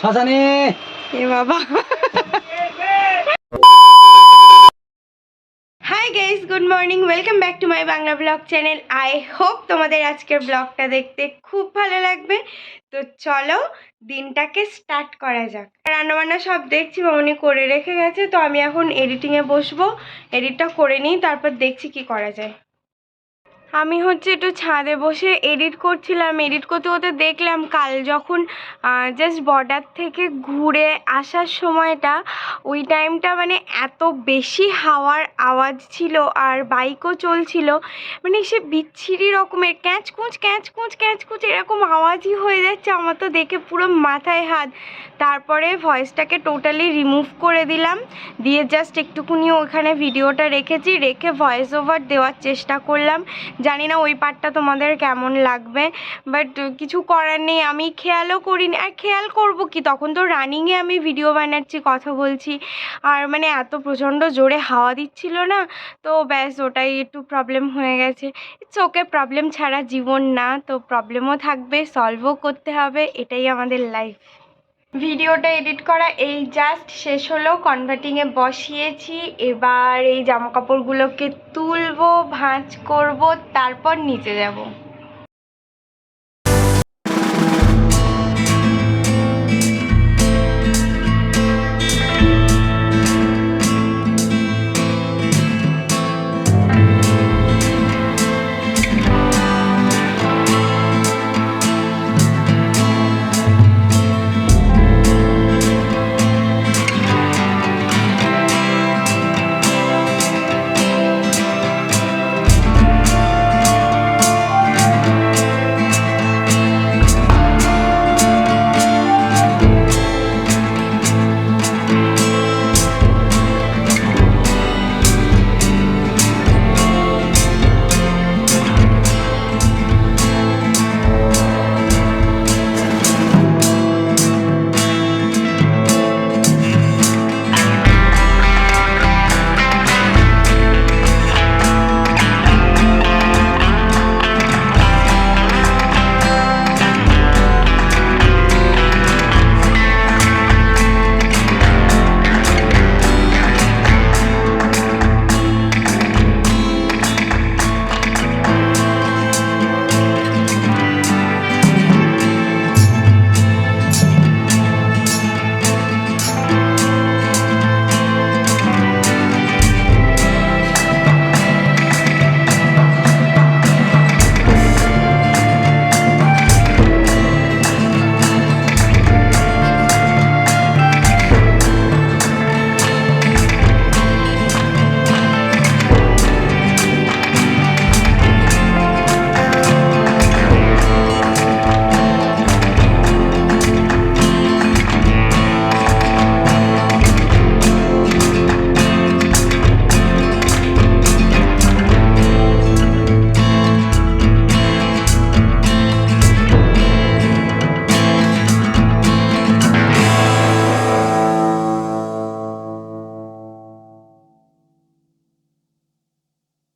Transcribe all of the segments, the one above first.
শ্মশানে এ বাবা। Hi guys, good morning, welcome back to my Bangla blog channel. I hope তোমাদের আজকের ব্লগটা দেখতে খুব ভালো লাগবে। তো চলো দিনটাকে স্টার্ট করা যাক। রান্নাবান্না সব দেখছি মামনি করে রেখে গেছে, তো আমি এখন এডিটিংয়ে বসবো। এডিটটা করে নিই, তারপর দেখছি কি করা যায়। আমি একটু ছাদে বসে এডিট করছিলাম। এডিট করতে করতে দেখলাম কাল যখন জাস্ট বর্ডার থেকে ঘুরে আসার সময়টা, ওই টাইমটা মানে এত বেশি হাওয়ার আওয়াজ ছিল আর বাইকও চলছিল, মানে সে বিচ্ছিরি রকমের ক্যাঁচকুচ ক্যাঁচকুচ ক্যাঁচকুচ এরকম আওয়াজই হয়ে যাচ্ছে। আমার তো দেখে পুরো মাথায় হাত। তারপরে ভয়েসটাকে টোটালি রিমুভ করে দিলাম, দিয়ে জাস্ট একটুকুনি ওখানে ভিডিওটা রেখেছি, রেখে ভয়েস ওভার দেওয়ার চেষ্টা করলাম। জানি না ওই পার্টটা তোমাদের কেমন লাগবে, বাট কিছু করার নেই। আমি খেয়ালও করিনি, আর খেয়াল করব কি, তখন তো রানিংয়ে আমি ভিডিও বানাচ্ছি, কথা বলছি, আর মানে এত প্রচণ্ড জোরে হাওয়া দিচ্ছিল না, তো ব্যাস ওটাই একটু প্রবলেম হয়ে গেছে। ইটস ওকে, প্রবলেম ছাড়া জীবন না, তো প্রবলেমও থাকবে, সলভও করতে হবে, এটাই আমাদের লাইফ। ভিডিওটা এডিট করা এই জাস্ট শেষ হলো, কনভার্টিংয়ে বসিয়েছি। এবার এই জামা কাপড়গুলোকে তুলবো, ভাঁজ করব, তারপর নিচে যাব।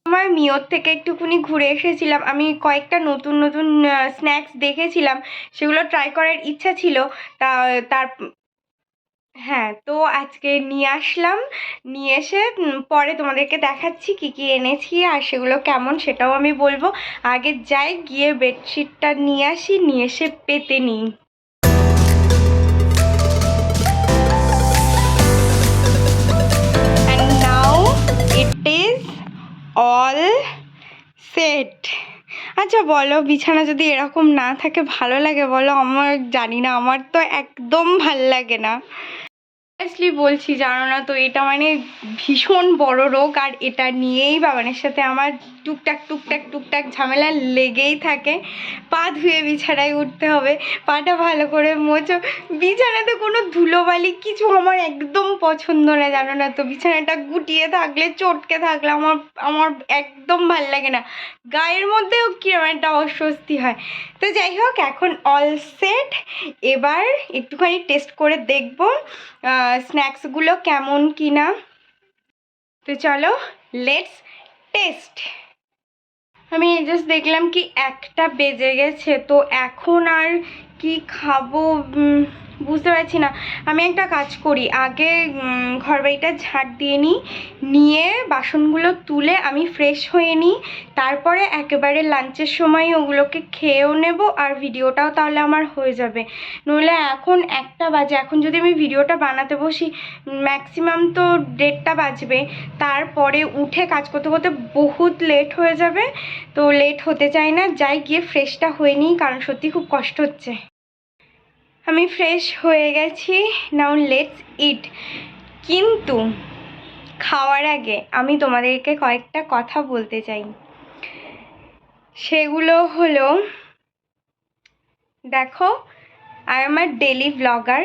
আমার মিওর থেকে একটুখানি ঘুরে এসেছিলাম। আমি কয়েকটা নতুন নতুন স্ন্যাক্স দেখেছিলাম, সেগুলো ট্রাই করার ইচ্ছা ছিল। তা তার হ্যাঁ, তো আজকে নিয়ে আসলাম। নিয়ে এসে পরে তোমাদেরকে দেখাচ্ছি কি কি এনেছি, আর সেগুলো কেমন সেটাও আমি বলবো। আগে যাই, গিয়ে বেডশিটটা নিয়ে আসি, নিয়ে এসে পেতে নিই। And now it is all set. আচ্ছা বলো, বিছানা যদি এরকম না থাকে ভালো লাগে বলো? আমার জানি না, আমার তো একদম ভাল লাগে না। সিরিয়াসলি বলছি, জানো না তো, এটা মানে ভীষণ বড় রোগ, আর এটা নিয়েই বাবানের সাথে আমার টুকটাক টুকটাক টুকটাক ঝামেলা লেগেই থাকে। পা ধুয়ে বিছানায় উঠতে হবে, পাটা ভালো করে মোছো। বিছানাতে কোনো ধুলোবালি কিছু আমার একদম পছন্দ না, জানো না তো। বিছানাটা গুটিয়ে থাকলে, চটকে থাকলে আমার আমার একদম ভাল লাগে না। গায়ের মধ্যেও কিরকম একটা অস্বস্তি হয়। তো যাই হোক, এখন অল সেট। এবার একটুখানি টেস্ট করে দেখবো স্ন্যাক্সগুলো কেমন কিনা। তো চলো লেটস টেস্ট। আমি জাস্ট দেখলাম কি 1টা বেজে গেছে, তো এখন আর কি খাবো বুঝতে পারছি না। আমি একটা কাজ করি, আগে ঘরবাড়িটা ঝাঁট দিয়ে নিয়ে বাসনগুলো তুলে আমি ফ্রেশ হয়ে নিই, তারপরে একেবারে লাঞ্চের সময় ওগুলোকে খেয়েও নেব, আর ভিডিওটাও তাহলে আমার হয়ে যাবে। নইলে এখন 1টা বাজে, এখন যদি আমি ভিডিওটা বানাতে বসি ম্যাক্সিমাম তো 1:30টা বাজবে, তারপরে উঠে কাজ করতে করতে বহুত লেট হয়ে যাবে। তো লেট হতে চাই না, যাই গিয়ে ফ্রেশটা হয়ে নিই, কারণ সত্যি খুব কষ্ট হচ্ছে। আমি ফ্রেশ হয়ে গেছি, নাও লেটস ইট। কিন্তু খাওয়ার আগে আমি তোমাদেরকে কয়েকটা কথা বলতে চাই। সেগুলো হলো, দেখো I am a daily blogger.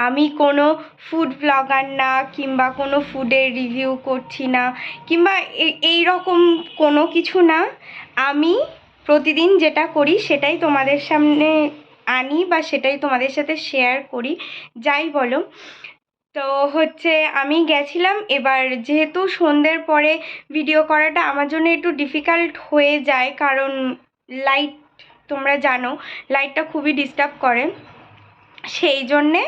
আমি কোনো ফুড ব্লগার না, কিংবা কোনো ফুডের রিভিউ করছি না, কিংবা এই রকম কোনো কিছু না। আমি প্রতিদিন যেটা করি সেটাই তোমাদের সামনে আনি, বা সেটাই তোমাদের সাথে শেয়ার করি, যাই বলো। তো হচ্ছে আমি গেছিলাম, এবার যেহেতু সন্ধ্যের পরে ভিডিও করাটা আমার জন্য একটু ডিফিকাল্ট হয়ে যায়, কারণ লাইট, তোমরা জানো লাইটটা খুবই ডিস্টার্ব করে। সেই জন্যে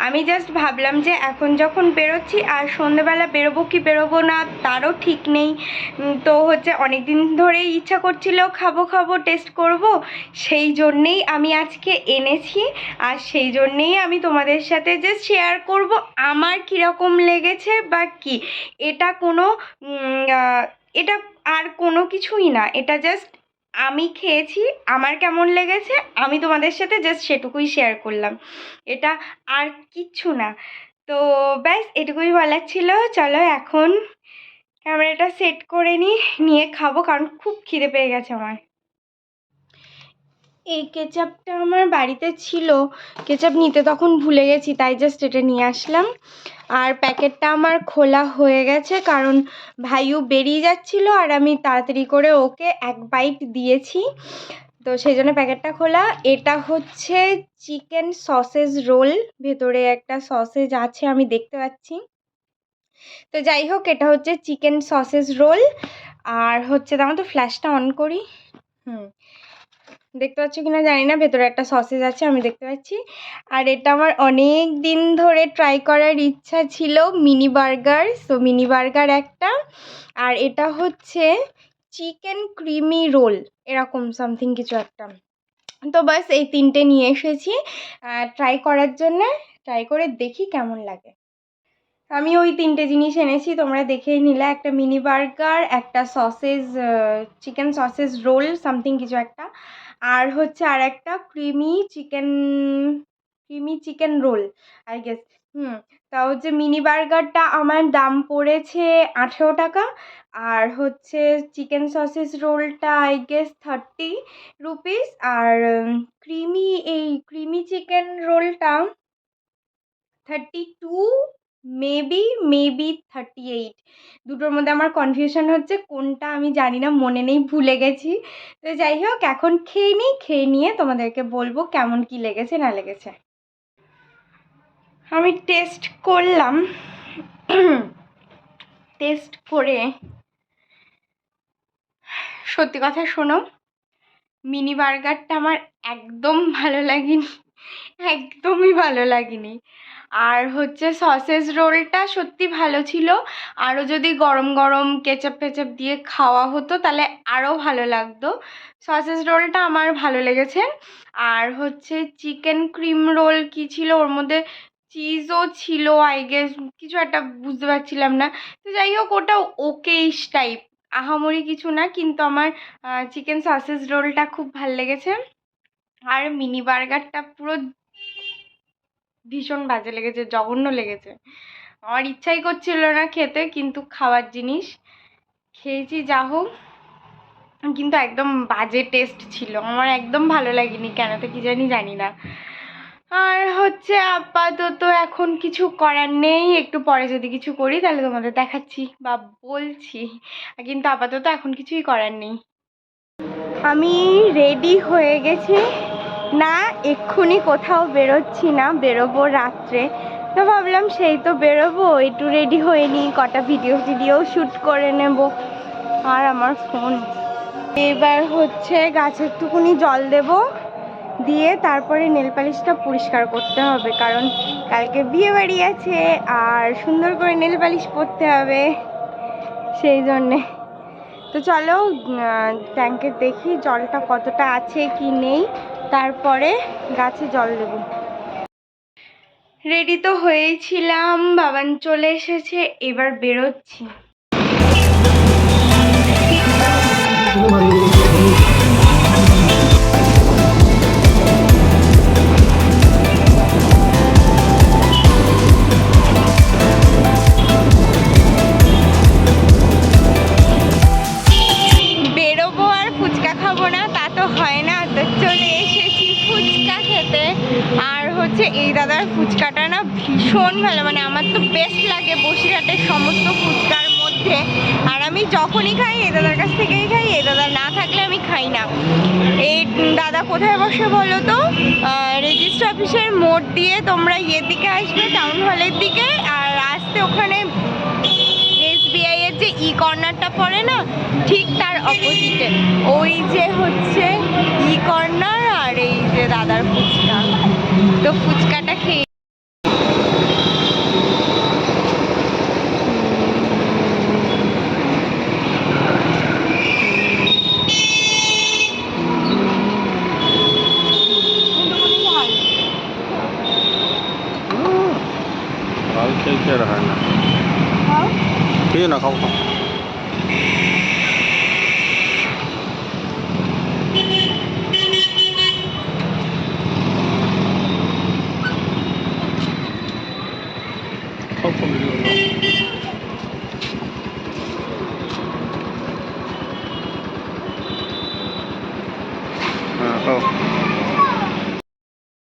আমি জাস্ট ভাবলাম যে এখন যখন বেরোচ্ছি, আর সন্ধ্যেবেলা বেরোবো কি বেরোবো না তারও ঠিক নেই, তো হচ্ছে অনেক দিন ধরেই ইচ্ছা করছিল খাবো টেস্ট করব, সেই জন্যেই আমি আজকে এনেছি। আর সেই জন্যেই আমি তোমাদের সাথে জাস্ট শেয়ার করব আমার কীরকম লেগেছে বা কি। এটা কোনো এটা আর কোনো কিছুই না, এটা জাস্ট আমি খেয়েছি, আমার কেমন লেগেছে আমি তোমাদের সাথে জাস্ট সেটুকুই শেয়ার করলাম, এটা আর কিচ্ছু না। তো ব্যাস এটুকুই বলার ছিল। চলো এখন ক্যামেরাটা সেট করে নিয়ে খাবো, কারণ খুব খিদে পেয়ে গেছে আমার। এই কেচাপটা আমার বাড়িতে ছিল, কেচাপ নিতে তখন ভুলে গেছি, তাই জাস্ট এটা নিয়ে আসলাম। আর প্যাকেটটা আমার খোলা হয়ে গেছে, কারণ ভাইও বেরিয়ে যাচ্ছিল আর আমি তাড়াতাড়ি করে ওকে 1 বাইট দিয়েছি, তো সেই জন্য প্যাকেটটা খোলা। এটা হচ্ছে চিকেন সসেজ রোল, ভেতরে একটা সসেজ আছে আমি দেখতে পাচ্ছি। তো যাই হোক, এটা হচ্ছে চিকেন সসেজ রোল। আর হচ্ছে দাঁড়াও তো ফ্ল্যাশটা অন করি। দেখতে পাচ্ছ কিনা জানি না, ভেতরে একটা সসেজ আছে আমি দেখতে পাচ্ছি। আর এটা আমার অনেক দিন ধরে ট্রাই করার ইচ্ছা ছিল, mini burger. So mini burger একটা, আর এটা হচ্ছে চিকেন ক্রিমি রোল, এরকম সামথিং কিছু একটা। তো বাস এই 3টে নিয়ে এসেছি ট্রাই করার জন্যে, ট্রাই করে দেখি কেমন লাগে। আমি ওই 3টে জিনিস এনেছি, তোমরা দেখেই নিলে, একটা মিনি বার্গার, একটা sausage chicken sausage roll something কিছু একটা, আর হচ্ছে আর একটা creamy chicken roll I guess. তা হচ্ছে মিনি বার্গারটা আমার দাম পড়েছে 18 টাকা, আর হচ্ছে চিকেন সসেজ রোলটা আই গেস 30 রুপিস, আর ক্রিমি চিকেন রোলটা 32, মেবি 38। দুটোর মধ্যে আমার কনফিউশন হচ্ছে, কোনটা আমি জানি না, মনে নেই, ভুলে গেছি। তো যাই হোক এখন খেয়ে নিই, খেয়ে নিয়ে তোমাদেরকে বলবো কেমন কি লেগেছে না লেগেছে। আমি টেস্ট করলাম, টেস্ট করে সত্যি কথা শোনো, মিনি বার্গারটা আমার একদম ভালো লাগেনি, একদমই ভালো লাগেনি। আর হচ্ছে সসেজ রোলটা সত্যি ভালো ছিল, আরও যদি গরম গরম কেচাপ টেচাপ দিয়ে খাওয়া হতো তাহলে আরও ভালো লাগতো। সসেজ রোলটা আমার ভালো লেগেছে। আর হচ্ছে চিকেন ক্রিম রোল কি ছিল, ওর মধ্যে চিজও ছিল আই গেস, কিছু একটা বুঝতে পারছিলাম না। তো যাই হোক, ওটা ওকেইশ টাইপ, আহামরি কিছু না, কিন্তু আমার চিকেন সসেজ রোলটা খুব ভালো লেগেছে। আর মিনি বার্গারটা পুরো ভীষণ বাজে লেগেছে, জঘন্য লেগেছে। আমার ইচ্ছাই করছিল না খেতে, কিন্তু খাওয়ার জিনিস খেয়েছি যা হোক, কিন্তু একদম বাজে টেস্ট ছিল, আমার একদম ভালো লাগেনি, কেন তো কি জানি না। আর হচ্ছে আপাতত এখন কিছু করার নেই, একটু পরে যদি কিছু করি তাহলে তোমাদের দেখাচ্ছি বা বলছি, কিন্তু আপাতত এখন কিছুই করার নেই। আমি রেডি হয়ে গেছি, না এক্ষুনি কোথাও বেরোচ্ছি না, বেরোবো রাত্রে। তো ভাবলাম সেই তো বেরোবো, একটু রেডি হয়ে নিই, কটা ভিডিও শ্যুট করে নেব। আর আমার ফোন, এবার হচ্ছে গাছের টুকুনি জল দেব, দিয়ে তারপরে নেল পালিশটা পরিষ্কার করতে হবে, কারণ কালকে বিয়ে বাড়ি আছে আর সুন্দর করে নেল পালিশ পরতে হবে, সেই জন্যে। তো চলো ট্যাঙ্কে দেখি জলটা কতটা আছে কি নেই, তারপরে গাছে জল দেব। রেডি তো হয়েছিলাম, বাবান চলে এসেছে, এবার বেরোচ্ছি। বেরোবো আর ফুচকা খাবো না তা তো হয় না, তো চলে এসেছি ফুচকা খেতে। আর হচ্ছে এই দাদার ফুচকাটা না ভীষণ ভালো, মানে আমার তো বেস্ট লাগে বসিরহাটের সমস্ত ফুচকার মধ্যে। আর আমি যখনই খাই এই দাদার কাছ থেকেই খাই, এই দাদা না থাকলে আমি খাই না। এই দাদা কোথায় বসে বলো তো? রেজিস্ট্রি অফিসের মোড় দিয়ে তোমরা ইয়ের দিকে আসবে, টাউন হলের দিকে, আর আসতে ওখানে SBI এর যে কর্নারটা পড়ে না, ঠিক তার অপোজিটে ওই যে হচ্ছে কর্নার, আর এই যে দাদার ফুচকা। তো ফুচকাটা খেয়ে না খাও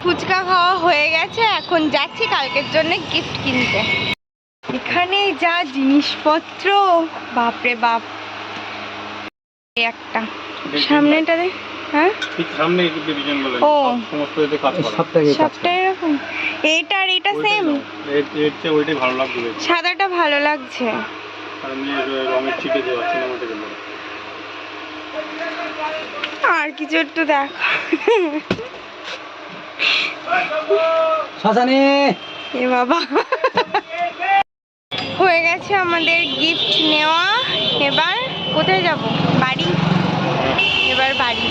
ফুচকা খাওয়া হয়ে গেছে, এখন যাচ্ছি কালকের জন্য গিফট কিনতে। এখানে যা জিনিসপত্র, বাপরে বাপ। একটা সামনেটা দেখ, হ্যাঁ ঠিক সামনে ডিভিশন বলে ও সমস্ত এতে কাজ করা সবটাই এরকম। এইটা আর এটা সেম, এর চেয়ে ওইটাই ভালো লাগবে, সাদাটা ভালো লাগছে। আর আমি রঙের ছিটে দেওয়া সিনেমা থেকে বলে আর কিছু একটু দেখ। শাসানি এ বাবা, হয়ে গেছে আমাদের গিফট নেওয়া। এবার কোথায় যাব? বাড়ি। এবার বাড়ি,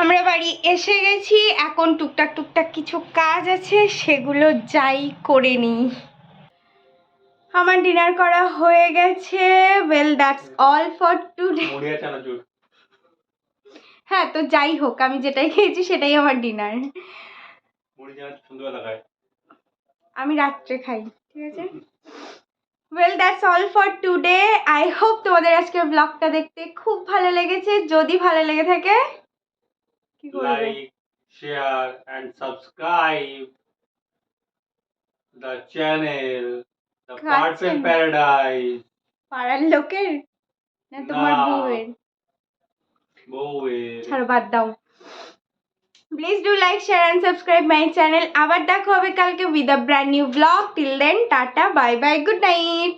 আমরা বাড়ি এসে গেছি। এখন টুকটাক টুকটাক কিছু কাজ আছে, সেগুলো যাই করে নিই। আমার ডিনার করা হয়ে গেছে। Well that's all for today. হ্যাঁ, তো যাই হোক, আমি যেটাই খেয়েছি সেটাই আমার ডিনার। আমি রাত্রে খাই, ঠিক আছে। Well that's all for today. I hope তোমাদের আজকের ব্লগটা দেখতে খুব ভালো লেগেছে। যদি ভালো লেগে থাকে কি করবে? Like, share and subscribe the channel the purple paradise. পাড়ার লোকের না তোমার বউয়ের? বউয়ের। ছাড়ো, বাদ দাও। Please do like, share and subscribe my channel. আবার দেখা হবে কালকে with a brand new blog. Till then tata, bye bye, good night.